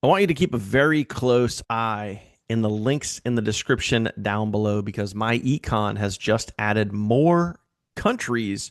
I want you to keep a very close eye in the links in the description down below because myEcon has just added more countries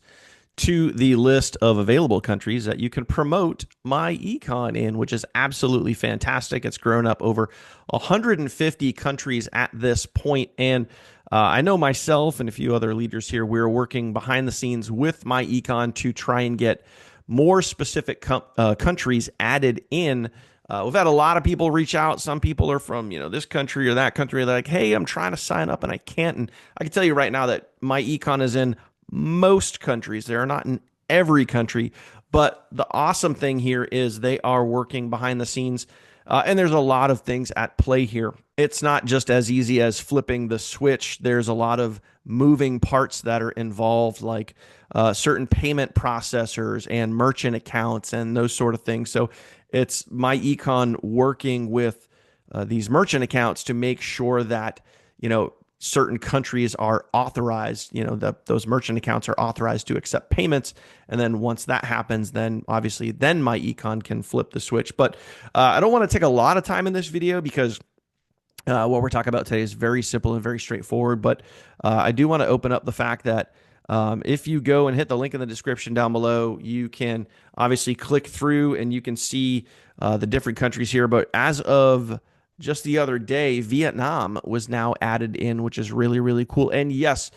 to the list of available countries that you can promote myEcon in, which is absolutely fantastic. It's grown up over 150 countries at this point, and I know myself and a few other leaders here, we're working behind the scenes with myEcon to try and get more specific countries added in. We've had a lot of people reach out. Some people are from, this country or that country. They're like, hey, I'm trying to sign up and I can't. And I can tell you right now that myEcon is in most countries. They are not in every country. But the awesome thing here is they are working behind the scenes. And there's a lot of things at play here. It's not just as easy as flipping the switch. There's a lot of moving parts that are involved, like certain payment processors and merchant accounts and those sort of things. So it's myEcon working with these merchant accounts to make sure that, certain countries are authorized, those merchant accounts are authorized to accept payments. And then once that happens, then obviously then myEcon can flip the switch. But I don't want to take a lot of time in this video because what we're talking about today is very simple and very straightforward. But I do want to open up the fact that if you go and hit the link in the description down below, you can obviously click through and you can see the different countries here. But as of just the other day, Vietnam was now added in, which is really, really cool. And yes,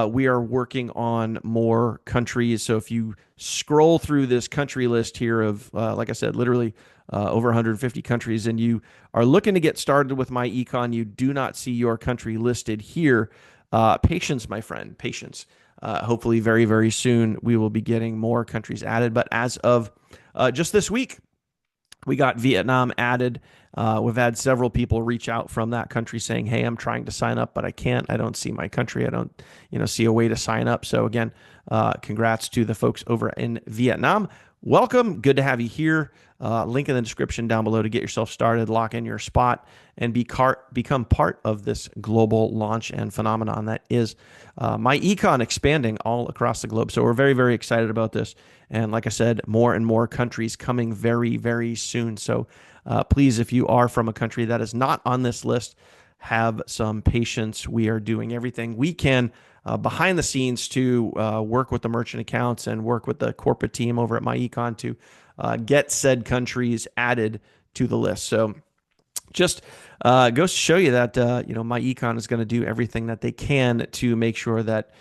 we are working on more countries. So if you scroll through this country list here of, like I said, literally over 150 countries, and you are looking to get started with myEcon, you do not see your country listed here. Patience, my friend, patience. Hopefully very, very soon we will be getting more countries added. But as of just this week, we got Vietnam added. We've had several people reach out from that country saying, hey, I'm trying to sign up, but I can't. I don't see my country. I don't, see a way to sign up. So again, congrats to the folks over in Vietnam. Welcome. Good to have you here. Link in the description down below to get yourself started, lock in your spot, and become part of this global launch and phenomenon that is myEcon expanding all across the globe. So we're very, very excited about this. And like I said, more and more countries coming very, very soon. So please, if you are from a country that is not on this list, have some patience. We are doing everything we can behind the scenes to work with the merchant accounts and work with the corporate team over at myEcon to get said countries added to the list. So just goes to show you that myEcon is going to do everything that they can to make sure that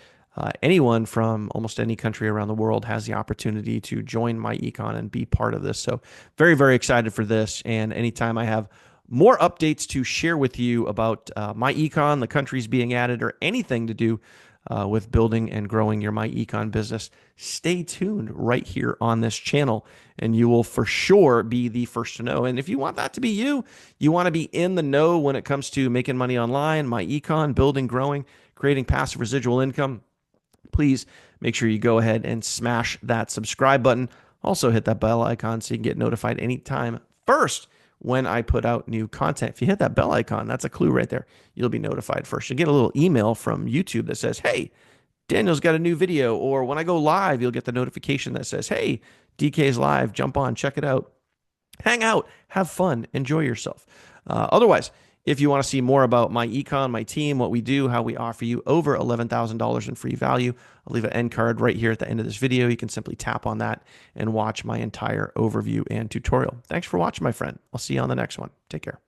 anyone from almost any country around the world has the opportunity to join myEcon and be part of this. So very, very excited for this. And anytime I have more updates to share with you about myEcon, the countries being added, or anything to do with building and growing your myEcon business, stay tuned right here on this channel, and you will for sure be the first to know. And if you want that to be you, you want to be in the know when it comes to making money online, myEcon, building, growing, creating passive residual income, please make sure you go ahead and smash that subscribe button. Also hit that bell icon so you can get notified anytime first when I put out new content. If you hit that bell icon, that's a clue right there. You'll be notified first. You'll get a little email from YouTube that says, hey, Daniel's got a new video. Or when I go live, you'll get the notification that says, hey, DK's live. Jump on, check it out. Hang out, have fun, enjoy yourself. Otherwise, if you want to see more about myEcon, my team, what we do, how we offer you over $11,000 in free value, I'll leave an end card right here at the end of this video. You can simply tap on that and watch my entire overview and tutorial. Thanks for watching, my friend. I'll see you on the next one. Take care.